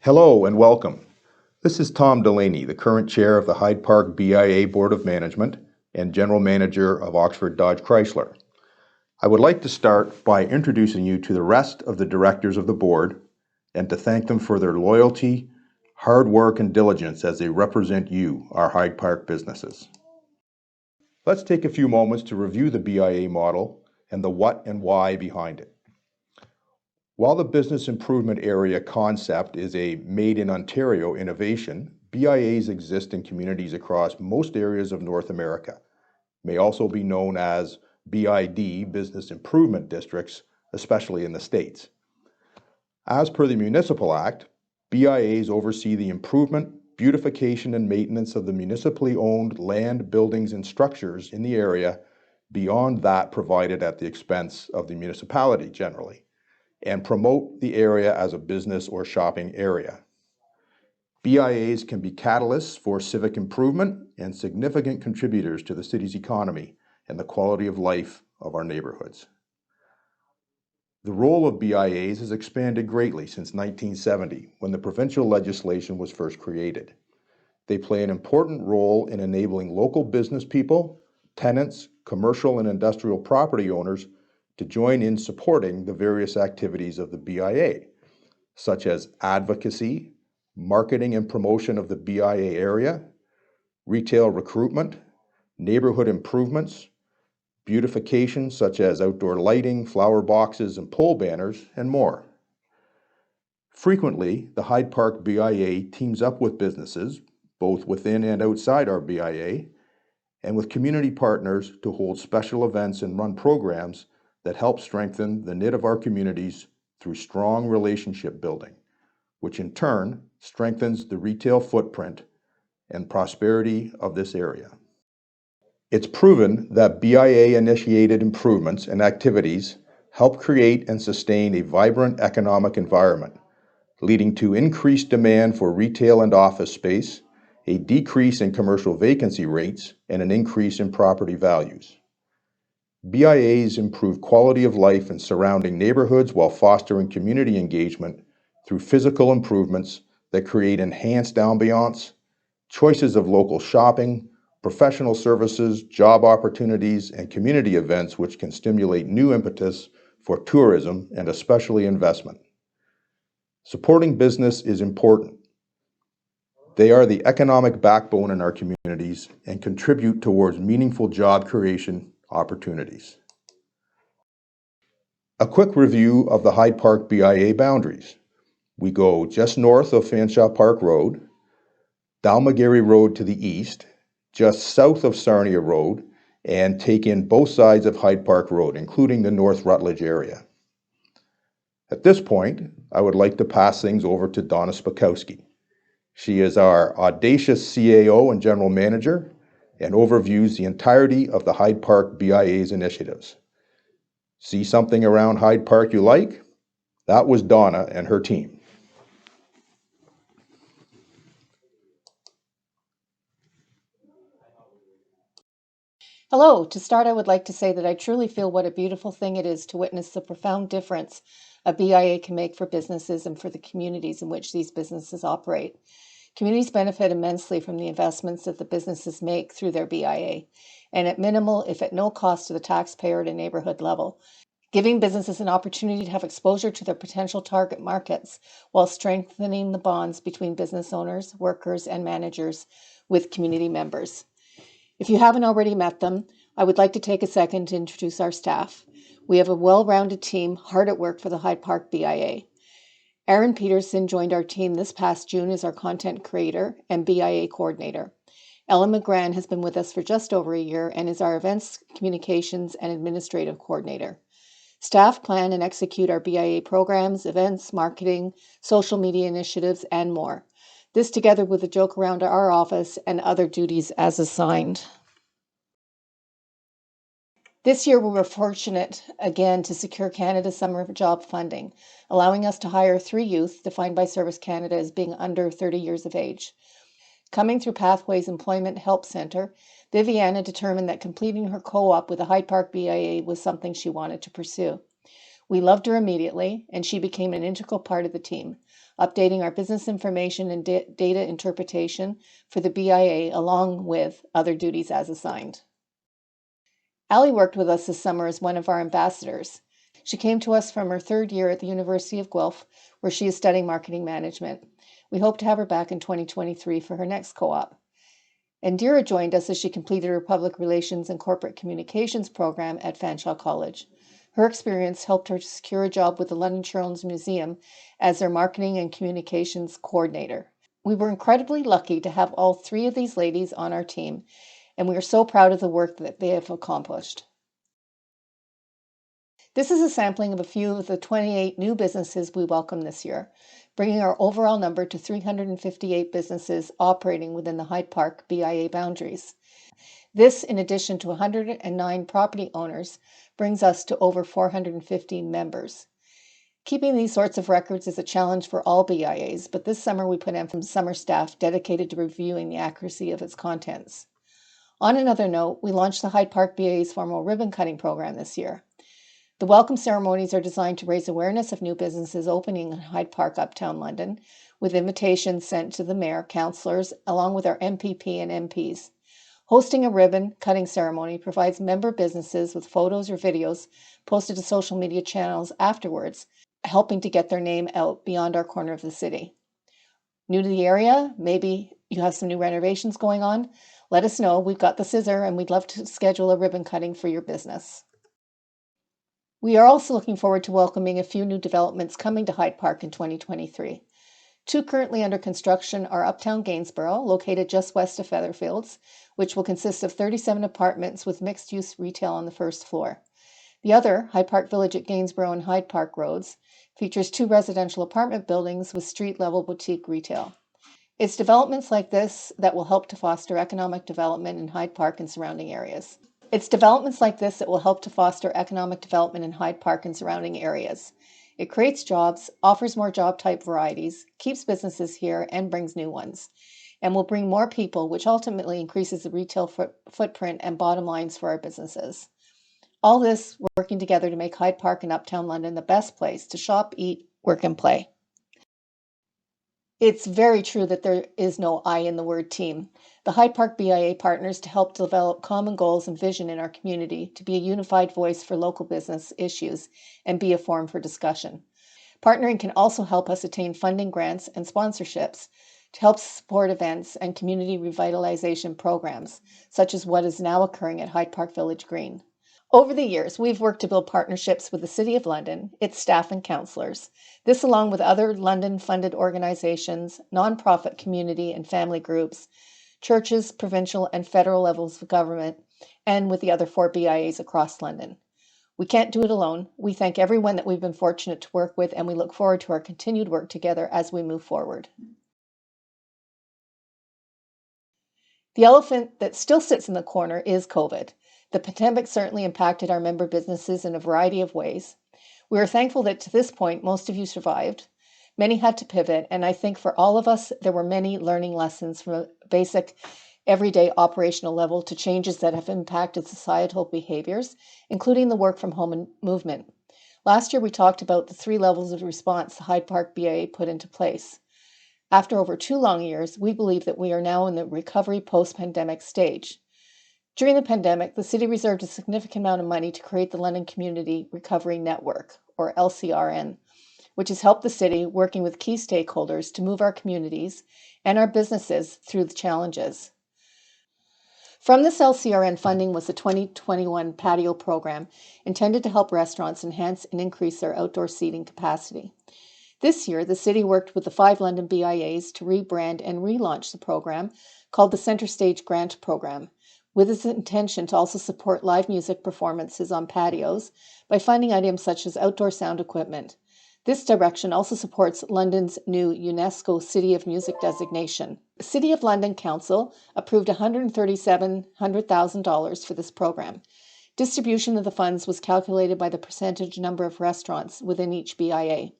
Hello and welcome. This is Tom Delaney, the current chair of the Hyde Park BIA Board of Management and general manager of Oxford Dodge Chrysler. I would like to start by introducing you to the rest of the directors of the board and to thank them for their loyalty, hard work, and diligence as they represent you, our Hyde Park businesses. Let's take a few moments to review the BIA model and the what and why behind it. While the business improvement area concept is a made in Ontario innovation, BIAs exist in communities across most areas of North America, may also be known as BID, Business Improvement Districts, especially in the States. As per the Municipal Act, BIAs oversee the improvement, beautification, and maintenance of the municipally owned land, buildings, and structures in the area beyond that provided at the expense of the municipality generally, and promote the area as a business or shopping area. BIAs can be catalysts for civic improvement and significant contributors to the city's economy and the quality of life of our neighborhoods. The role of BIAs has expanded greatly since 1970, when the provincial legislation was first created. They play an important role in enabling local business people, tenants, commercial and industrial property owners to join in supporting the various activities of the BIA, such as advocacy, marketing and promotion of the BIA area, retail recruitment, neighborhood improvements, beautification such as outdoor lighting, flower boxes, and pole banners, and more. Frequently, the Hyde Park BIA teams up with businesses, both within and outside our BIA, and with community partners to hold special events and run programs that help strengthen the knit of our communities through strong relationship building, which in turn strengthens the retail footprint and prosperity of this area. It's proven that BIA-initiated improvements and activities help create and sustain a vibrant economic environment, leading to increased demand for retail and office space, a decrease in commercial vacancy rates, and an increase in property values. BIAs improve quality of life in surrounding neighborhoods while fostering community engagement through physical improvements that create enhanced ambiance, choices of local shopping, professional services, job opportunities, and community events which can stimulate new impetus for tourism and especially investment. Supporting business is important. They are the economic backbone in our communities and contribute towards meaningful job creation opportunities. A quick review of the Hyde Park BIA boundaries. We go just north of Fanshawe Park Road, Dalmagary Road to the east, just south of Sarnia Road, and take in both sides of Hyde Park Road, including the North Rutledge area. At this point, I would like to pass things over to Donna Spakowski. She is our audacious CAO and General Manager and overviews the entirety of the Hyde Park BIA's initiatives. See something around Hyde Park you like? That was Donna and her team. Hello. To start, I would like to say that I truly feel what a beautiful thing it is to witness the profound difference a BIA can make for businesses and for the communities in which these businesses operate. Communities benefit immensely from the investments that the businesses make through their BIA, and at minimal, if at no cost to the taxpayer at a neighborhood level, giving businesses an opportunity to have exposure to their potential target markets while strengthening the bonds between business owners, workers, and managers with community members. If you haven't already met them, I would like to take a second to introduce our staff. We have a well-rounded team hard at work for the Hyde Park BIA. Aaron Peterson joined our team this past June as our content creator and BIA coordinator. Ellen McGran has been with us for just over a year and is our events, communications, and administrative coordinator. Staff plan and execute our BIA programs, events, marketing, social media initiatives, and more. This together with a joke around our office and other duties as assigned. This year, we were fortunate again to secure Canada's Summer Job Funding, allowing us to hire 3 youth defined by Service Canada as being under 30 years of age. Coming through Pathways Employment Help Centre, Viviana determined that completing her co-op with the Hyde Park BIA was something she wanted to pursue. We loved her immediately, and she became an integral part of the team, updating our business information and data interpretation for the BIA along with other duties as assigned. Allie worked with us this summer as one of our ambassadors. She came to us from her third year at the University of Guelph, where she is studying marketing management. We hope to have her back in 2023 for her next co-op. Indira joined us as she completed her Public Relations and Corporate Communications program at Fanshawe College. Her experience helped her to secure a job with the London Children's Museum as their marketing and communications coordinator. We were incredibly lucky to have all three of these ladies on our team, and we are so proud of the work that they have accomplished. This is a sampling of a few of the 28 new businesses we welcome this year, bringing our overall number to 358 businesses operating within the Hyde Park BIA boundaries. This, in addition to 109 property owners, brings us to over 415 members. Keeping these sorts of records is a challenge for all BIAs, but this summer we put in from summer staff dedicated to reviewing the accuracy of its contents. On another note, we launched the Hyde Park BIA's formal ribbon cutting program this year. The welcome ceremonies are designed to raise awareness of new businesses opening in Hyde Park, Uptown London, with invitations sent to the mayor, councillors, along with our MPP and MPs. Hosting a ribbon cutting ceremony provides member businesses with photos or videos posted to social media channels afterwards, helping to get their name out beyond our corner of the city. New to the area, maybe you have some new renovations going on, let us know. We've got the scissor and we'd love to schedule a ribbon cutting for your business. We are also looking forward to welcoming a few new developments coming to Hyde Park in 2023. Two currently under construction are Uptown Gainsborough, located just west of Featherfields, which will consist of 37 apartments with mixed-use retail on the first floor. The other, Hyde Park Village at Gainsborough and Hyde Park Roads, features two residential apartment buildings with street-level boutique retail. It's developments like this that will help to foster economic development in Hyde Park and surrounding areas. It creates jobs, offers more job type varieties, keeps businesses here, and brings new ones, and will bring more people, which ultimately increases the retail footprint and bottom lines for our businesses. All this working together to make Hyde Park and Uptown London the best place to shop, eat, work, and play. It's very true that there is no I in the word team. The Hyde Park BIA partners to help develop common goals and vision in our community to be a unified voice for local business issues and be a forum for discussion. Partnering can also help us attain funding grants and sponsorships to help support events and community revitalization programs, such as what is now occurring at Hyde Park Village Green. Over the years, we've worked to build partnerships with the City of London, its staff and councillors. This along with other London-funded organizations, nonprofit community and family groups, churches, provincial and federal levels of government, and with the other 4 BIAs across London. We can't do it alone. We thank everyone that we've been fortunate to work with, and we look forward to our continued work together as we move forward. The elephant that still sits in the corner is COVID. The pandemic certainly impacted our member businesses in a variety of ways. We are thankful that to this point, most of you survived. Many had to pivot, and I think for all of us, there were many learning lessons from a basic, everyday operational level to changes that have impacted societal behaviors, including the work from home movement. Last year, we talked about the 3 levels of response the Hyde Park BIA put into place. After over 2 long years, we believe that we are now in the recovery post-pandemic stage. During the pandemic, the city reserved a significant amount of money to create the London Community Recovery Network, or LCRN, which has helped the city, working with key stakeholders, to move our communities and our businesses through the challenges. From this LCRN funding was the 2021 patio program, intended to help restaurants enhance and increase their outdoor seating capacity. This year, the city worked with the 5 London BIAs to rebrand and relaunch the program, called the Centre Stage Grant Program, with its intention to also support live music performances on patios by funding items such as outdoor sound equipment. This direction also supports London's new UNESCO City of Music designation. The City of London Council approved $137,000 for this program. Distribution of the funds was calculated by the percentage number of restaurants within each BIA.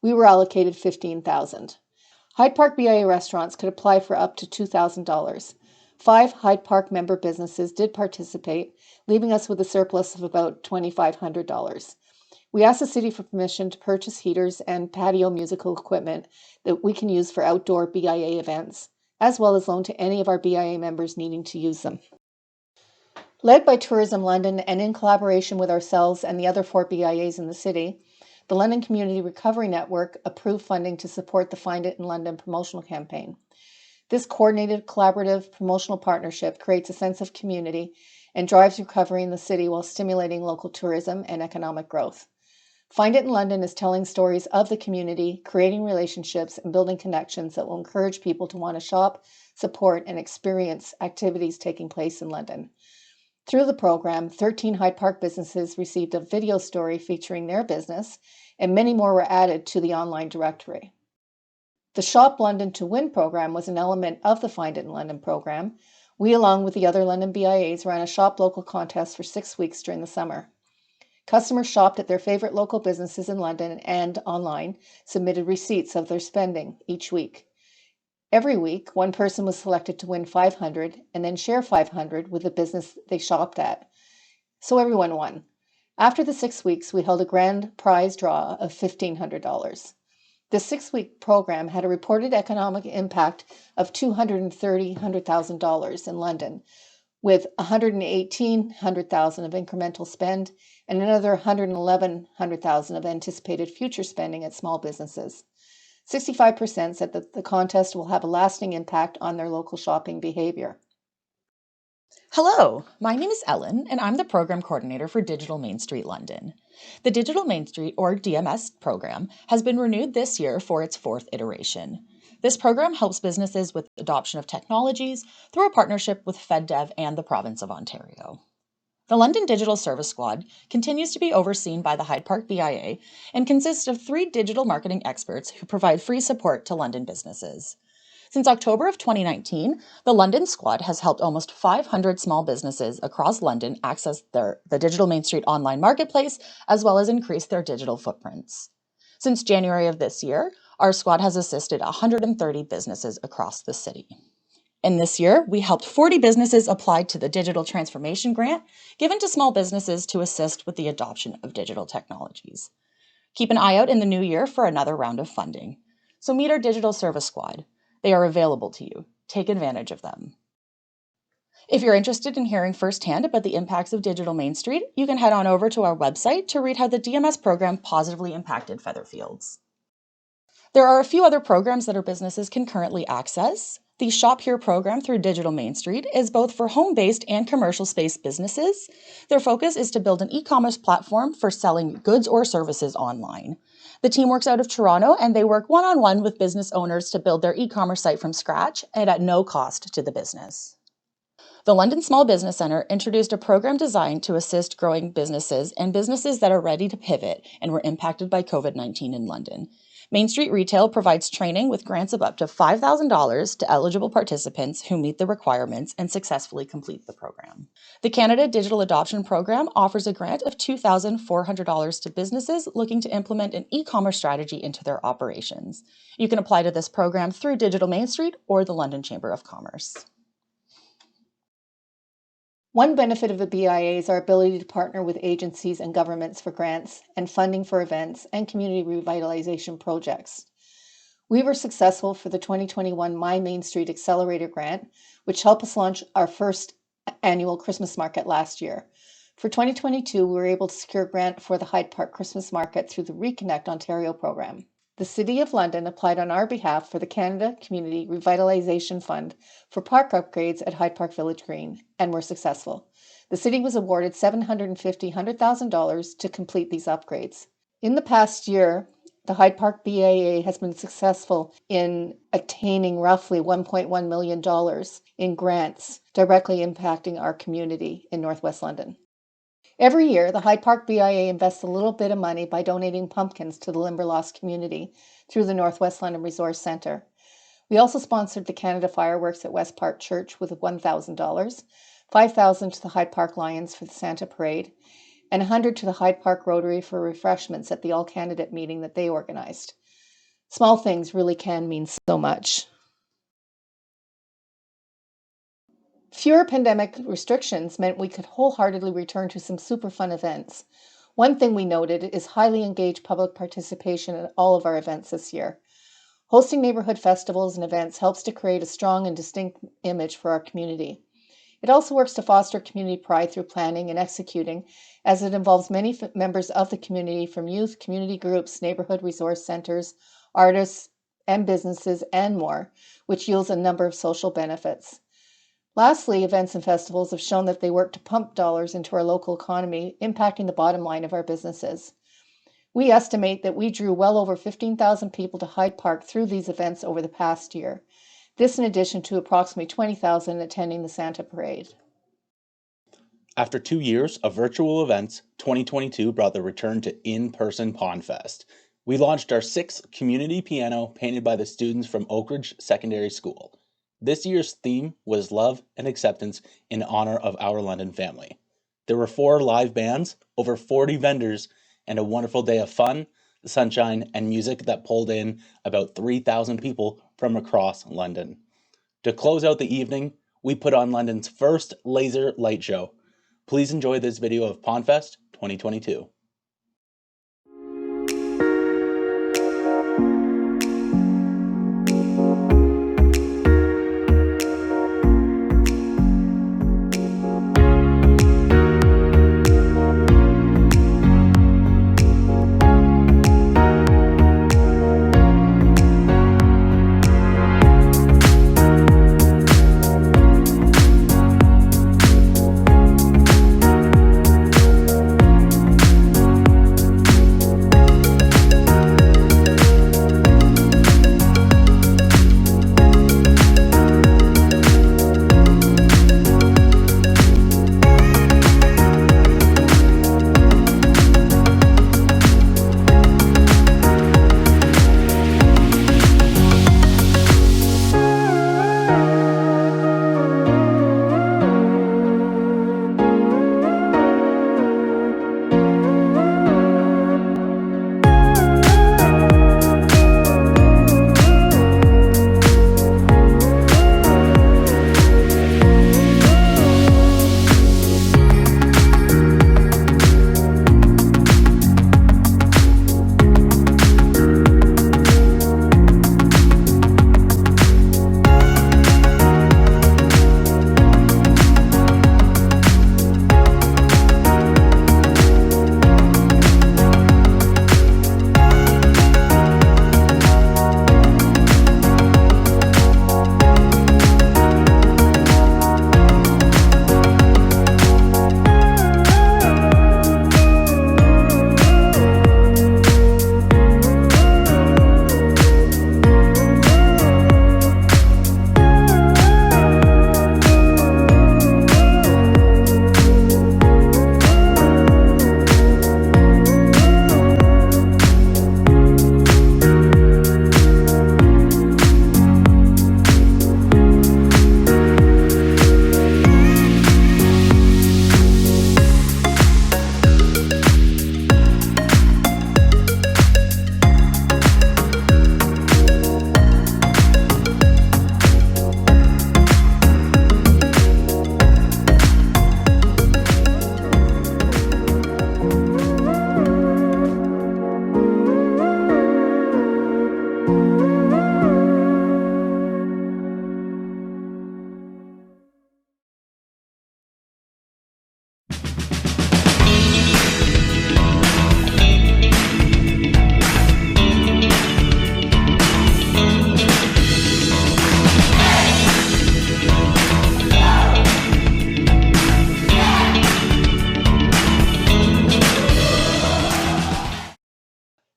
We were allocated $15,000. Hyde Park BIA restaurants could apply for up to $2,000. 5 Hyde Park member businesses did participate, leaving us with a surplus of about $2,500. We asked the city for permission to purchase heaters and patio musical equipment that we can use for outdoor BIA events, as well as loan to any of our BIA members needing to use them. Led by Tourism London and in collaboration with ourselves and the other 4 BIAs in the city, the London Community Recovery Network approved funding to support the Find It in London promotional campaign. This coordinated, collaborative promotional partnership creates a sense of community and drives recovery in the city while stimulating local tourism and economic growth. Find It in London is telling stories of the community, creating relationships, and building connections that will encourage people to want to shop, support, and experience activities taking place in London. Through the program, 13 Hyde Park businesses received a video story featuring their business, and many more were added to the online directory. The Shop London to Win program was an element of the Find It in London program. We, along with the other London BIAs, ran a Shop Local contest for 6 weeks during the summer. Customers shopped at their favorite local businesses in London and online submitted receipts of their spending each week. Every week, one person was selected to win $500 and then share $500 with the business they shopped at. So everyone won. After the 6 weeks, we held a grand prize draw of $1,500. This 6-week program had a reported economic impact of $230,000 in London, with $118,000 of incremental spend and another $111,000 of anticipated future spending at small businesses. 65% said that the contest will have a lasting impact on their local shopping behavior. Hello, my name is Ellen, and I'm the Program Coordinator for Digital Main Street London. The Digital Main Street, or DMS, program has been renewed this year for its 4th iteration. This program helps businesses with adoption of technologies through a partnership with FedDev and the Province of Ontario. The London Digital Service Squad continues to be overseen by the Hyde Park BIA and consists of 3 digital marketing experts who provide free support to London businesses. Since October of 2019, the London Squad has helped almost 500 small businesses across London access the Digital Main Street online marketplace, as well as increase their digital footprints. Since January of this year, our squad has assisted 130 businesses across the city. And this year, we helped 40 businesses apply to the Digital Transformation Grant given to small businesses to assist with the adoption of digital technologies. Keep an eye out in the new year for another round of funding. So meet our Digital Service Squad. They are available to you. Take advantage of them. If you're interested in hearing firsthand about the impacts of Digital Main Street, you can head on over to our website to read how the DMS program positively impacted Featherfields. There are a few other programs that our businesses can currently access. The Shop Here program through Digital Main Street is both for home-based and commercial space businesses. Their focus is to build an e-commerce platform for selling goods or services online. The team works out of Toronto, and they work one-on-one with business owners to build their e-commerce site from scratch and at no cost to the business. The London Small Business Centre introduced a program designed to assist growing businesses and businesses that are ready to pivot and were impacted by COVID-19 in London. Main Street Retail provides training with grants of up to $5,000 to eligible participants who meet the requirements and successfully complete the program. The Canada Digital Adoption Program offers a grant of $2,400 to businesses looking to implement an e-commerce strategy into their operations. You can apply to this program through Digital Main Street or the London Chamber of Commerce. One benefit of the BIA is our ability to partner with agencies and governments for grants and funding for events and community revitalization projects. We were successful for the 2021 My Main Street Accelerator Grant, which helped us launch our first annual Christmas market last year. For 2022, we were able to secure a grant for the Hyde Park Christmas Market through the Reconnect Ontario program. The City of London applied on our behalf for the Canada Community Revitalization Fund for park upgrades at Hyde Park Village Green, and were successful. The city was awarded $750,000 to complete these upgrades. In the past year, the Hyde Park BIA has been successful in attaining roughly $1.1 million in grants directly impacting our community in Northwest London. Every year, the Hyde Park BIA invests a little bit of money by donating pumpkins to the Limberlost community through the Northwest London Resource Centre. We also sponsored the Canada Fireworks at West Park Church with $1,000, $5,000 to the Hyde Park Lions for the Santa Parade, and $100 to the Hyde Park Rotary for refreshments at the all-candidate meeting that they organized. Small things really can mean so much. Fewer pandemic restrictions meant we could wholeheartedly return to some super fun events. One thing we noted is highly engaged public participation at all of our events this year. Hosting neighborhood festivals and events helps to create a strong and distinct image for our community. It also works to foster community pride through planning and executing, as it involves many members of the community from youth, community groups, neighborhood resource centers, artists, and businesses, and more, which yields a number of social benefits. Lastly, events and festivals have shown that they work to pump dollars into our local economy, impacting the bottom line of our businesses. We estimate that we drew well over 15,000 people to Hyde Park through these events over the past year. This in addition to approximately 20,000 attending the Santa Parade. After 2 years of virtual events, 2022 brought the return to in-person PondFest. We launched our 6th community piano painted by the students from Oak Ridge Secondary School. This year's theme was love and acceptance in honor of our London family. There were 4 live bands, over 40 vendors, and a wonderful day of fun, sunshine, and music that pulled in about 3,000 people from across London. To close out the evening, we put on London's first laser light show. Please enjoy this video of PondFest 2022.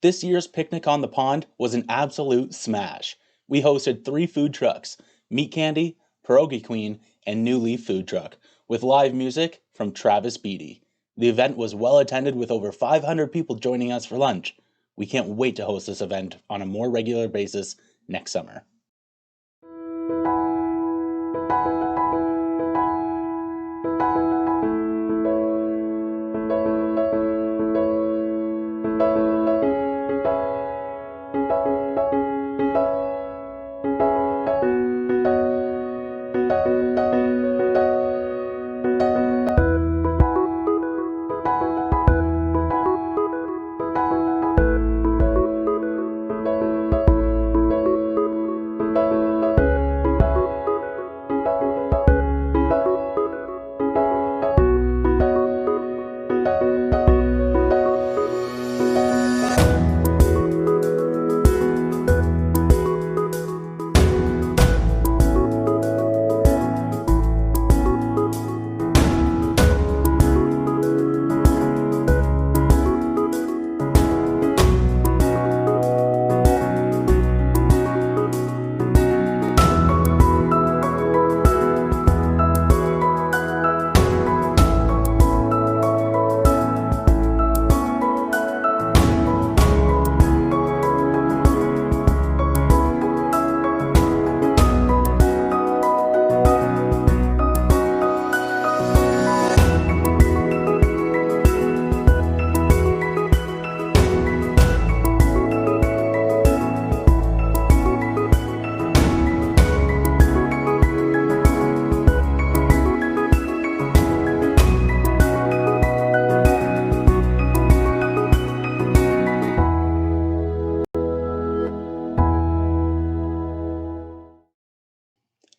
This year's picnic on the pond was an absolute smash. We hosted 3 food trucks, Meat Candy, Pierogi Queen, and New Leaf Food Truck, with live music from Travis Beatty. The event was well attended with over 500 people joining us for lunch. We can't wait to host this event on a more regular basis next summer.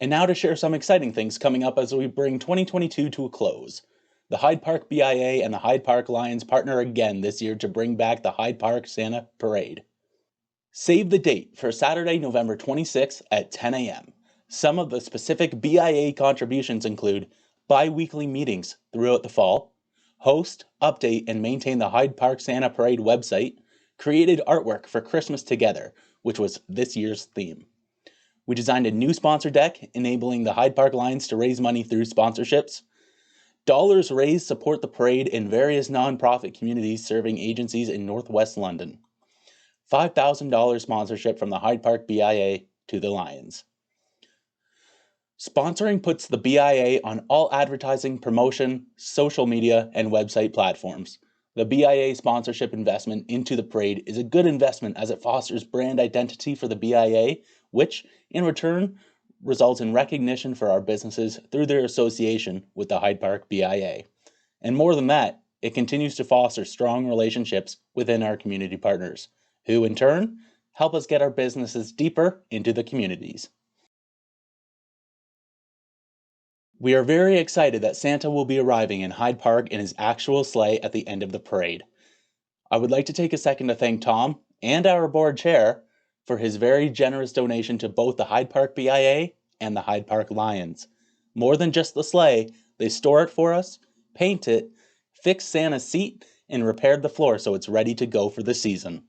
And now to share some exciting things coming up as we bring 2022 to a close. The Hyde Park BIA and the Hyde Park Lions partner again this year to bring back the Hyde Park Santa Parade. Save the date for Saturday, November 26th at 10 a.m. Some of the specific BIA contributions include bi-weekly meetings throughout the fall, host, update, and maintain the Hyde Park Santa Parade website, created artwork for Christmas Together, which was this year's theme. We designed a new sponsor deck, enabling the Hyde Park Lions to raise money through sponsorships. Dollars raised support the parade in various nonprofit communities serving agencies in Northwest London. $5,000 sponsorship from the Hyde Park BIA to the Lions. Sponsoring puts the BIA on all advertising, promotion, social media, and website platforms. The BIA sponsorship investment into the parade is a good investment as it fosters brand identity for the BIA, which, in return, results in recognition for our businesses through their association with the Hyde Park BIA. And more than that, it continues to foster strong relationships within our community partners, who in turn help us get our businesses deeper into the communities. We are very excited that Santa will be arriving in Hyde Park in his actual sleigh at the end of the parade. I would like to take a second to thank Tom and our board chair for his very generous donation to both the Hyde Park BIA and the Hyde Park Lions. More than just the sleigh, they store it for us, paint it, fix Santa's seat, and repaired the floor so it's ready to go for the season.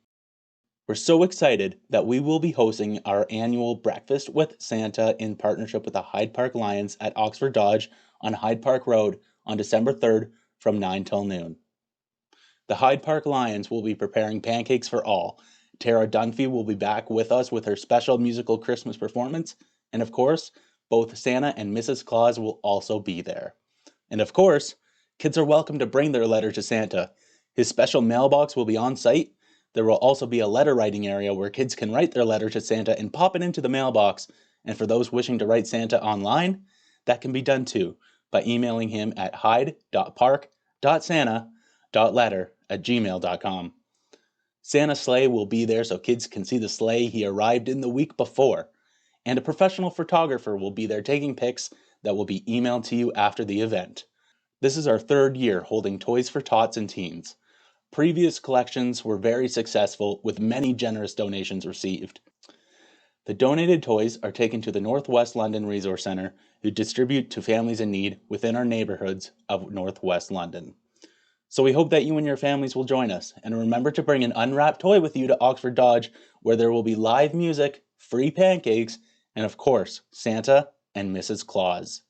We're so excited that we will be hosting our annual Breakfast with Santa in partnership with the Hyde Park Lions at Oxford Dodge on Hyde Park Road on December 3rd from 9 till noon. The Hyde Park Lions will be preparing pancakes for all. Tara Dunphy will be back with us with her special musical Christmas performance, and of course, both Santa and Mrs. Claus will also be there. And of course, kids are welcome to bring their letter to Santa. His special mailbox will be on site. There will also be a letter writing area where kids can write their letter to Santa and pop it into the mailbox. And for those wishing to write Santa online, that can be done too by emailing him at hyde.park.santa.letter@gmail.com. Santa's sleigh will be there so kids can see the sleigh he arrived in the week before. And a professional photographer will be there taking pics that will be emailed to you after the event. This is our third year holding Toys for Tots and Teens. Previous collections were very successful with many generous donations received. The donated toys are taken to the Northwest London Resource Centre, who distribute to families in need within our neighbourhoods of Northwest London. So we hope that you and your families will join us, and remember to bring an unwrapped toy with you to Oxford Dodge, where there will be live music, free pancakes, and of course, Santa and Mrs. Claus.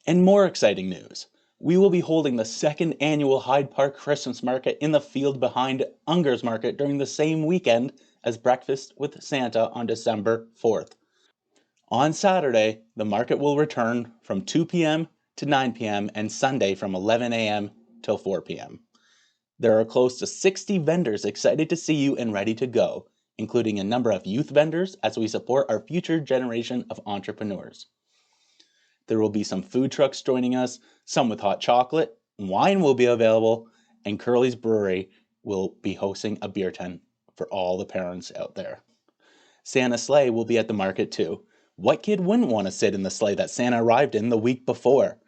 And more exciting news. We will be holding the second annual Hyde Park Christmas Market in the field behind Unger's Market during the same weekend as Breakfast with Santa on December 4th. On Saturday, the market will return from 2 p.m. to 9 p.m. and Sunday from 11 a.m. till 4 p.m. There are close to 60 vendors excited to see you and ready to go, including a number of youth vendors as we support our future generation of entrepreneurs. There will be some food trucks joining us, some with hot chocolate, wine will be available, and Curly's Brewery will be hosting a beer tent for all the parents out there. Santa's sleigh will be at the market too. What kid wouldn't want to sit in the sleigh that Santa arrived in the week before?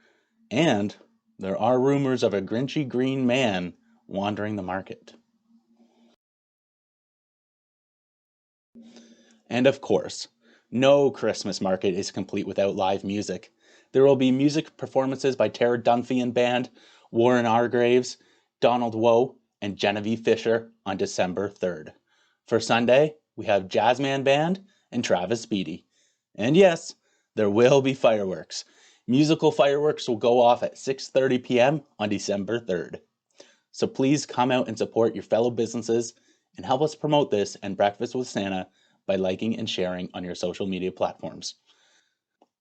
And there are rumors of a grinchy green man wandering the market. And of course, no Christmas market is complete without live music. There will be music performances by Tara Dunphy and Band, Warren Argraves, Donald Woe, and Genevieve Fisher on December 3rd. For Sunday, we have Jazzman Band and Travis Beatty. And yes, there will be fireworks. Musical fireworks will go off at 6:30 p.m. on December 3rd. So please come out and support your fellow businesses and help us promote this and Breakfast with Santa by liking and sharing on your social media platforms.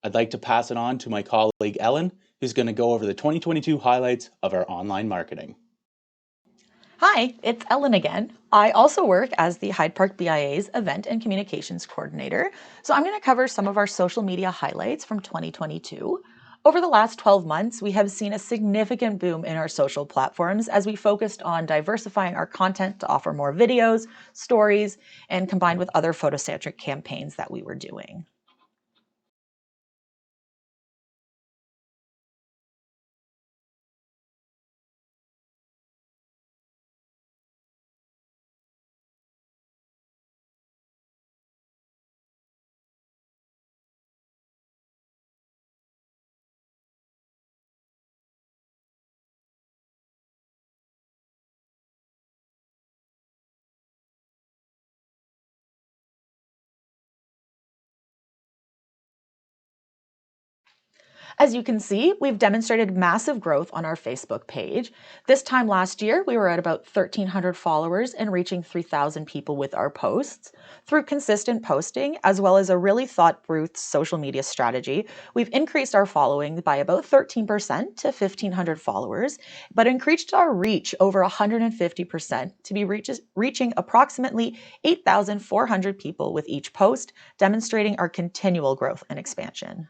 I'd like to pass it on to my colleague Ellen, who's going to go over the 2022 highlights of our online marketing. Hi, it's Ellen again. I also work as the Hyde Park BIA's Event and Communications Coordinator, so I'm going to cover some of our social media highlights from 2022. Over the last 12 months, we have seen a significant boom in our social platforms as we focused on diversifying our content to offer more videos, stories, and combined with other photocentric campaigns that we were doing. As you can see, we've demonstrated massive growth on our Facebook page. This time last year, we were at about 1,300 followers and reaching 3,000 people with our posts. Through consistent posting, as well as a really thought-through social media strategy, we've increased our following by about 13% to 1,500 followers, but increased our reach over 150% to be reaching approximately 8,400 people with each post, demonstrating our continual growth and expansion.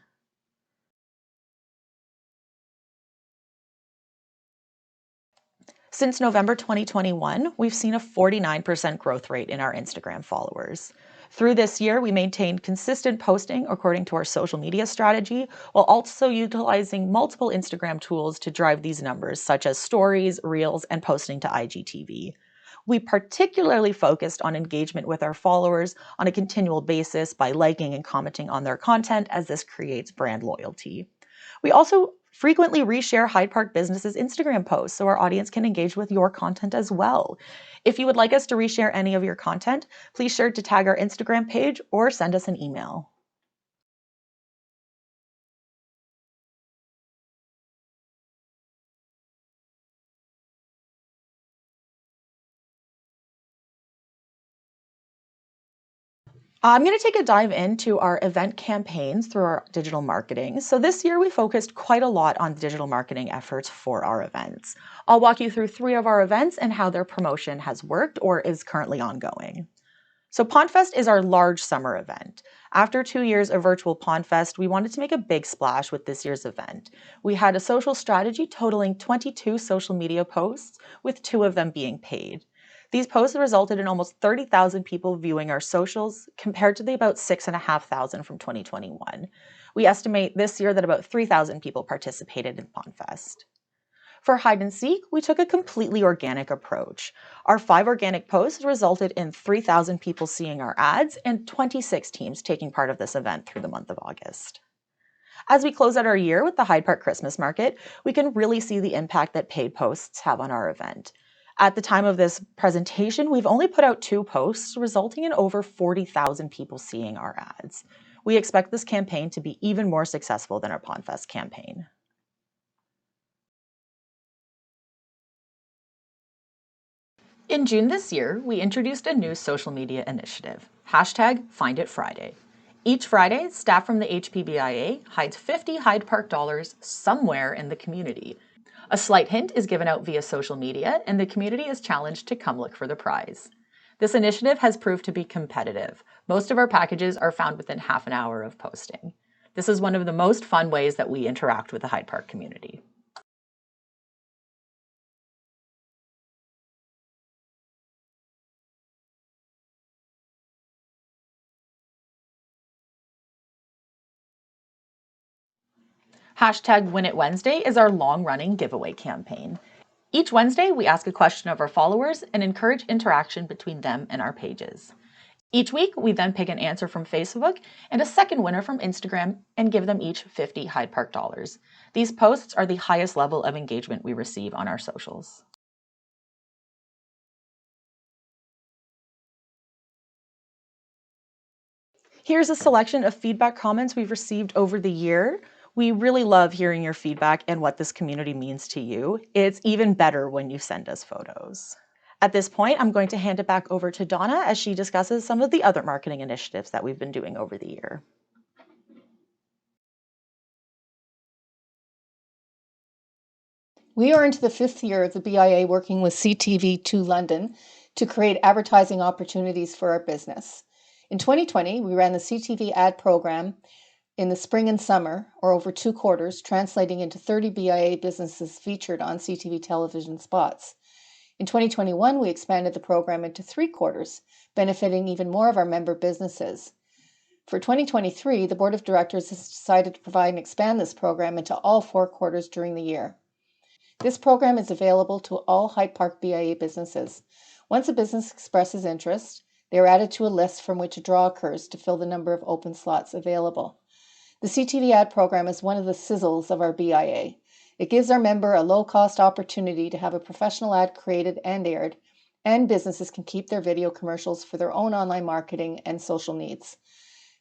Since November 2021, we've seen a 49% growth rate in our Instagram followers. Through this year, we maintained consistent posting according to our social media strategy, while also utilizing multiple Instagram tools to drive these numbers, such as stories, reels, and posting to IGTV. We particularly focused on engagement with our followers on a continual basis by liking and commenting on their content, as this creates brand loyalty. We also frequently reshare Hyde Park Business's Instagram posts so our audience can engage with your content as well. If you would like us to reshare any of your content, please sure to tag our Instagram page or send us an email. I'm going to take a dive into our event campaigns through our digital marketing. So this year we focused quite a lot on digital marketing efforts for our events. I'll walk you through 3 of our events and how their promotion has worked or is currently ongoing. So PondFest is our large summer event. After 2 years of virtual PondFest, we wanted to make a big splash with this year's event. We had a social strategy totaling 22 social media posts, with 2 of them being paid. These posts resulted in almost 30,000 people viewing our socials, compared to the about 6,500 from 2021. We estimate this year that about 3,000 people participated in PondFest. For hide and seek, we took a completely organic approach. Our 5 organic posts resulted in 3,000 people seeing our ads and 26 teams taking part of this event through the month of August. As we close out our year with the Hyde Park Christmas Market, we can really see the impact that paid posts have on our event. At the time of this presentation, we've only put out 2 posts, resulting in over 40,000 people seeing our ads. We expect this campaign to be even more successful than our PondFest campaign. In June this year, we introduced a new social media initiative, #FindItFriday. Each Friday, staff from the HPBIA hides 50 Hyde Park dollars somewhere in the community. A slight hint is given out via social media, and the community is challenged to come look for the prize. This initiative has proved to be competitive. Most of our packages are found within half an hour of posting. This is one of the most fun ways that we interact with the Hyde Park community. #WinItWednesday is our long-running giveaway campaign. Each Wednesday, we ask a question of our followers and encourage interaction between them and our pages. Each week, we then pick an answer from Facebook and a second winner from Instagram and give them each 50 Hyde Park dollars. These posts are the highest level of engagement we receive on our socials. Here's a selection of feedback comments we've received over the year. We really love hearing your feedback and what this community means to you. It's even better when you send us photos. At this point, I'm going to hand it back over to Donna as she discusses some of the other marketing initiatives that we've been doing over the year. We are into the 5th year of the BIA working with CTV2 London to create advertising opportunities for our business. In 2020, we ran the CTV ad program in the spring and summer, or over 2 quarters, translating into 30 BIA businesses featured on CTV television spots. In 2021, we expanded the program into 3 quarters, benefiting even more of our member businesses. For 2023, the Board of Directors has decided to provide and expand this program into all 4 quarters during the year. This program is available to all Hyde Park BIA businesses. Once a business expresses interest, they are added to a list from which a draw occurs to fill the number of open slots available. The CTV ad program is one of the sizzles of our BIA. It gives our member a low-cost opportunity to have a professional ad created and aired, and businesses can keep their video commercials for their own online marketing and social needs.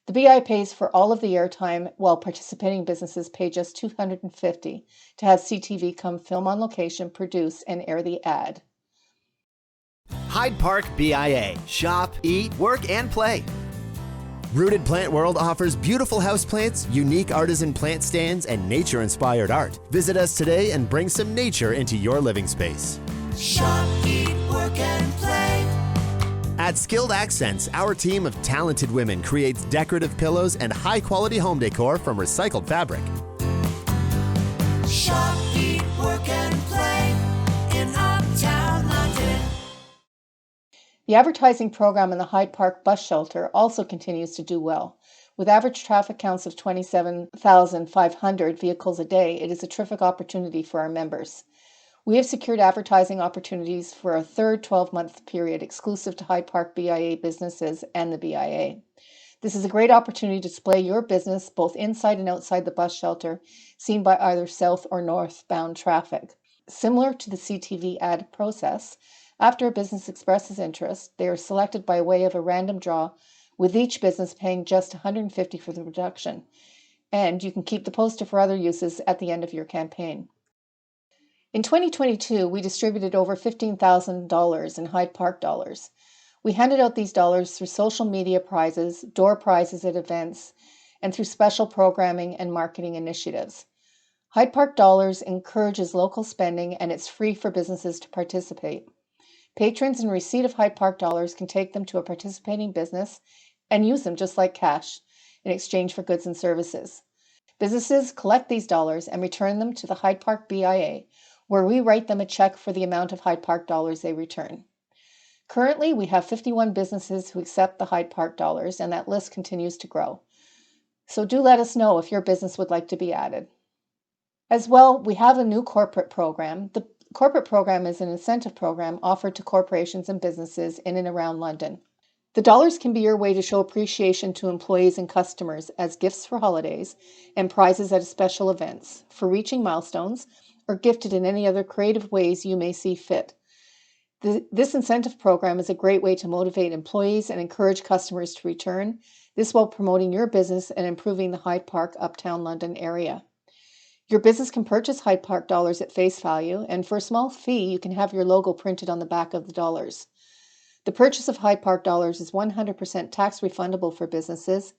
The BI pays for all of the airtime, while participating businesses pay just $250 to have CTV come film on location, produce, and air the ad. Hyde Park BIA. Shop, eat, work, and play. Rooted Plant World offers beautiful houseplants, unique artisan plant stands, and nature-inspired art. Visit us today and bring some nature into your living space. Shop, eat, work, and play. At Skilled Accents, our team of talented women creates decorative pillows and high-quality home decor from recycled fabric. Shop, eat, work, and play in Uptown London. The advertising program in the Hyde Park bus shelter also continues to do well. With average traffic counts of 27,500 vehicles a day, it is a terrific opportunity for our members. We have secured advertising opportunities for a third 12-month period exclusive to Hyde Park BIA businesses and the BIA. This is a great opportunity to display your business both inside and outside the bus shelter, seen by either south or northbound traffic. Similar to the CTV ad process, after a business expresses interest, they are selected by way of a random draw, with each business paying just $150 for the production. And you can keep the poster for other uses at the end of your campaign. In 2022, we distributed over $15,000 in Hyde Park dollars. We handed out these dollars through social media prizes, door prizes at events, and through special programming and marketing initiatives. Hyde Park dollars encourages local spending, and it's free for businesses to participate. Patrons in receipt of Hyde Park dollars can take them to a participating business and use them just like cash in exchange for goods and services. Businesses collect these dollars and return them to the Hyde Park BIA, where we write them a check for the amount of Hyde Park dollars they return. Currently, we have 51 businesses who accept the Hyde Park dollars, and that list continues to grow. So do let us know if your business would like to be added. As well, we have a new corporate program. The corporate program is an incentive program offered to corporations and businesses in and around London. The dollars can be your way to show appreciation to employees and customers as gifts for holidays and prizes at special events, for reaching milestones, or gifted in any other creative ways you may see fit. This incentive program is a great way to motivate employees and encourage customers to return, this while promoting your business and improving the Hyde Park, Uptown London area. Your business can purchase Hyde Park dollars at face value, and for a small fee, you can have your logo printed on the back of the dollars. The purchase of Hyde Park dollars is 100% tax refundable for businesses,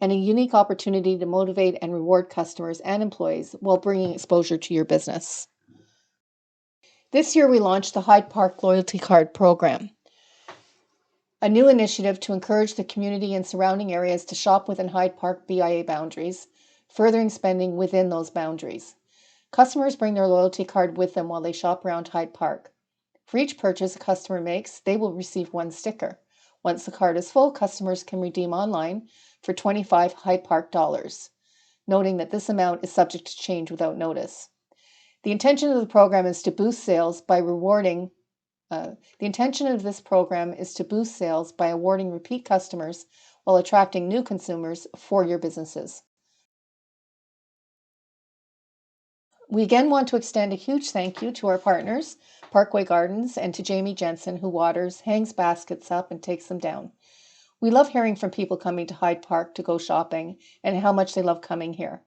and a unique opportunity to motivate and reward customers and employees while bringing exposure to your business. This year, we launched the Hyde Park Loyalty Card Program, a new initiative to encourage the community and surrounding areas to shop within Hyde Park BIA boundaries, furthering spending within those boundaries. Customers bring their loyalty card with them while they shop around Hyde Park. For each purchase a customer makes, they will receive one sticker. Once the card is full, customers can redeem online for 25 Hyde Park dollars, noting that this amount is subject to change without notice. The intention of the program is to boost sales by awarding repeat customers while attracting new consumers for your businesses. We again want to extend a huge thank you to our partners, Parkway Gardens, and to Jamie Jensen, who waters, hangs baskets up, and takes them down. We love hearing from people coming to Hyde Park to go shopping and how much they love coming here.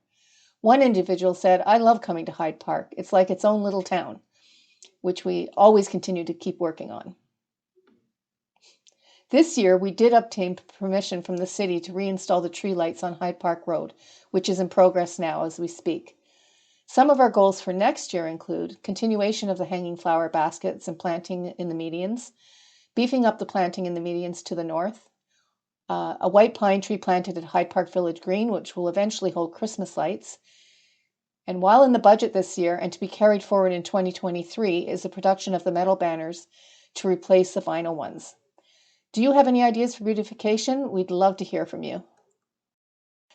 One individual said, "I love coming to Hyde Park. It's like its own little town," which we always continue to keep working on. This year, we did obtain permission from the city to reinstall the tree lights on Hyde Park Road, which is in progress now as we speak. Some of our goals for next year include continuation of the hanging flower baskets and planting in the medians, beefing up the planting in the medians to the north, a white pine tree planted at Hyde Park Village Green, which will eventually hold Christmas lights. And while in the budget this year and to be carried forward in 2023 is the production of the metal banners to replace the vinyl ones. Do you have any ideas for beautification? We'd love to hear from you.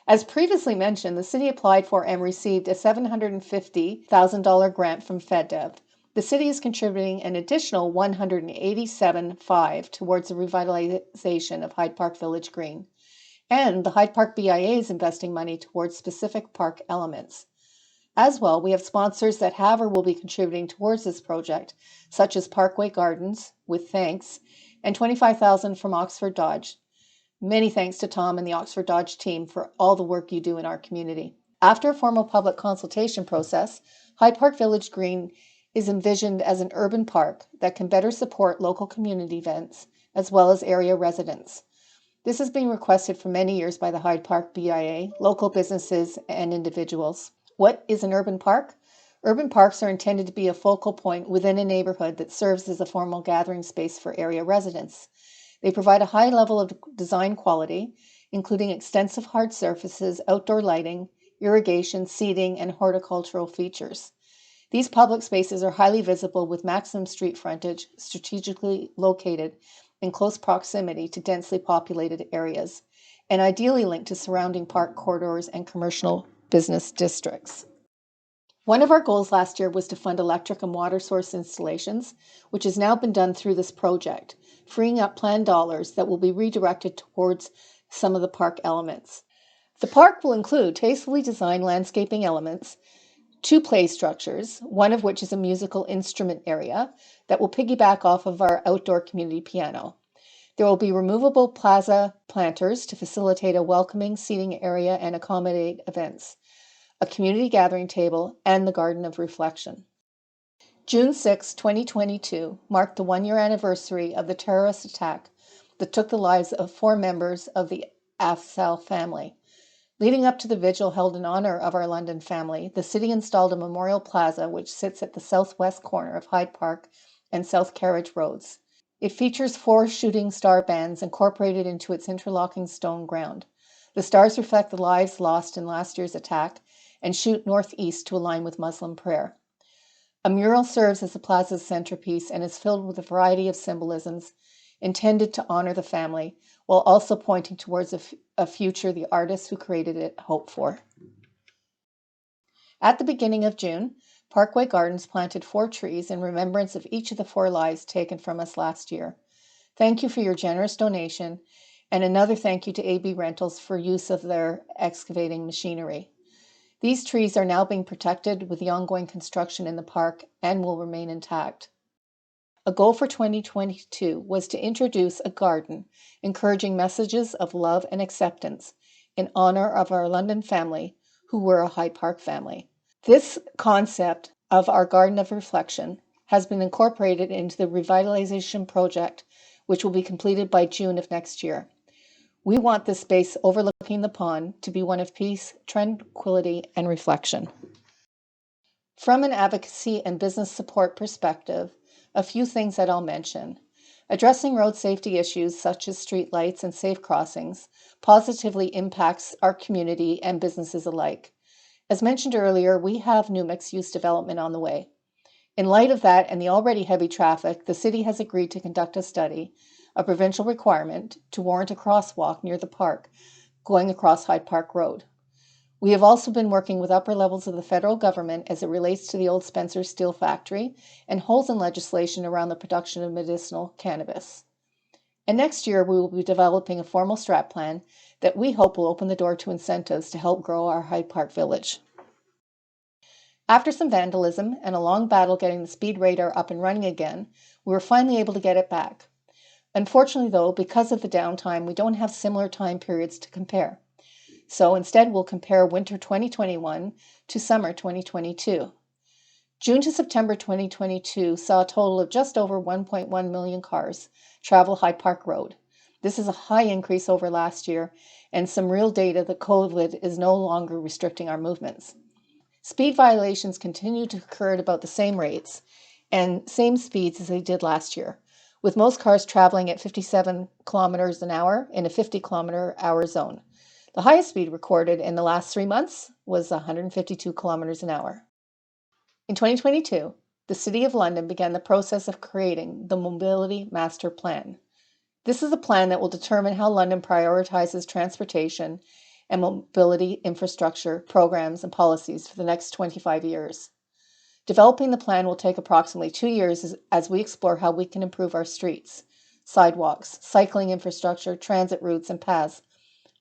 As previously mentioned, the city applied for and received a $750,000 grant from FedDev. The city is contributing an additional $187,500 towards the revitalization of Hyde Park Village Green. And the Hyde Park BIA is investing money towards specific park elements. As well, we have sponsors that have or will be contributing towards this project, such as Parkway Gardens, with thanks, and $25,000 from Oxford Dodge. Many thanks to Tom and the Oxford Dodge team for all the work you do in our community. After a formal public consultation process, Hyde Park Village Green is envisioned as an urban park that can better support local community events as well as area residents. This has been requested for many years by the Hyde Park BIA, local businesses, and individuals. What is an urban park? Urban parks are intended to be a focal point within a neighborhood that serves as a formal gathering space for area residents. They provide a high level of design quality, including extensive hard surfaces, outdoor lighting, irrigation, seating, and horticultural features. These public spaces are highly visible with maximum street frontage, strategically located in close proximity to densely populated areas, and ideally linked to surrounding park corridors and commercial business districts. One of our goals last year was to fund electric and water source installations, which has now been done through this project, freeing up planned dollars that will be redirected towards some of the park elements. The park will include tastefully designed landscaping elements, 2 play structures, one of which is a musical instrument area that will piggyback off of our outdoor community piano. There will be removable plaza planters to facilitate a welcoming seating area and accommodate events, a community gathering table, and the Garden of Reflection. June 6, 2022 marked the 1-year anniversary of the terrorist attack that took the lives of 4 members of the Afzaal family. Leading up to the vigil held in honor of our London family, the city installed a memorial plaza which sits at the southwest corner of Hyde Park and South Carriage Roads. It features 4 shooting star bands incorporated into its interlocking stone ground. The stars reflect the lives lost in last year's attack and shoot northeast to align with Muslim prayer. A mural serves as the plaza's centerpiece and is filled with a variety of symbolisms intended to honor the family, while also pointing towards a future the artists who created it hope for. At the beginning of June, Parkway Gardens planted 4 trees in remembrance of each of the 4 lives taken from us last year. Thank you for your generous donation, and another thank you to AB Rentals for use of their excavating machinery. These trees are now being protected with the ongoing construction in the park and will remain intact. A goal for 2022 was to introduce a garden encouraging messages of love and acceptance in honor of our London family, who were a Hyde Park family. This concept of our Garden of Reflection has been incorporated into the revitalization project, which will be completed by June of next year. We want this space overlooking the pond to be one of peace, tranquility, and reflection. From an advocacy and business support perspective, a few things that I'll mention. Addressing road safety issues such as street lights and safe crossings positively impacts our community and businesses alike. As mentioned earlier, we have new mixed-use development on the way. In light of that and the already heavy traffic, the city has agreed to conduct a study, a provincial requirement, to warrant a crosswalk near the park going across Hyde Park Road. We have also been working with upper levels of the federal government as it relates to the old Spencer Steel Factory and holes in legislation around the production of medicinal cannabis. And next year, we will be developing a formal strat plan that we hope will open the door to incentives to help grow our Hyde Park Village. After some vandalism and a long battle getting the speed radar up and running again, we were finally able to get it back. Unfortunately, though, because of the downtime, we don't have similar time periods to compare. So instead, we'll compare winter 2021 to summer 2022. June to September 2022 saw a total of just over 1.1 million cars travel Hyde Park Road. This is a high increase over last year and some real data that COVID is no longer restricting our movements. Speed violations continue to occur at about the same rates and same speeds as they did last year, with most cars traveling at 57 kilometers an hour in a 50 kilometer hour zone. The highest speed recorded in the last 3 months was 152 kilometers an hour. In 2022, the City of London began the process of creating the Mobility Master Plan. This is a plan that will determine how London prioritizes transportation and mobility infrastructure, programs, and policies for the next 25 years. Developing the plan will take approximately 2 years as we explore how we can improve our streets, sidewalks, cycling infrastructure, transit routes, and paths,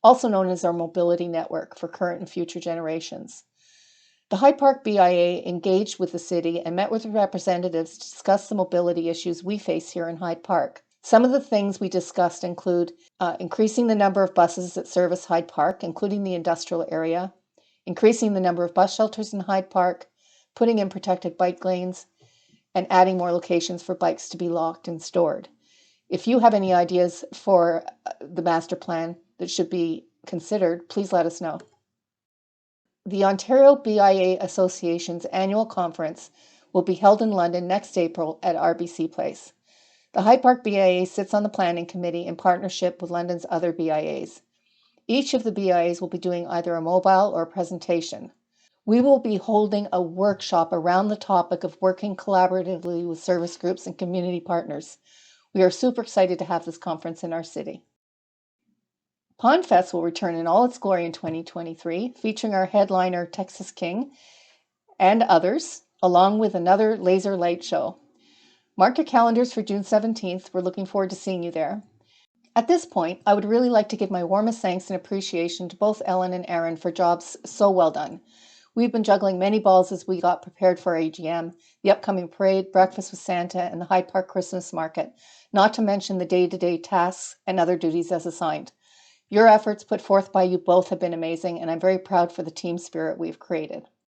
also known as our mobility network for current and future generations. The Hyde Park BIA engaged with the city and met with representatives to discuss the mobility issues we face here in Hyde Park. Some of the things we discussed include increasing the number of buses that service Hyde Park, including the industrial area, increasing the number of bus shelters in Hyde Park, putting in protected bike lanes, and adding more locations for bikes to be locked and stored. If you have any ideas for the master plan that should be considered, please let us know. The Ontario BIA Association's annual conference will be held in London next April at RBC Place. The Hyde Park BIA sits on the planning committee in partnership with London's other BIAs. Each of the BIAs will be doing either a mobile or a presentation. We will be holding a workshop around the topic of working collaboratively with service groups and community partners. We are super excited to have this conference in our city. PondFest will return in all its glory in 2023, featuring our headliner Texas King and others, along with another laser light show. Mark your calendars for June 17th. We're looking forward to seeing you there. At this point, I would really like to give my warmest thanks and appreciation to both Ellen and Aaron for jobs so well done. We've been juggling many balls as we got prepared for AGM, the upcoming parade, breakfast with Santa, and the Hyde Park Christmas market, not to mention the day-to-day tasks and other duties as assigned. Your efforts put forth by you both have been amazing, and I'm very proud for the team spirit we've created.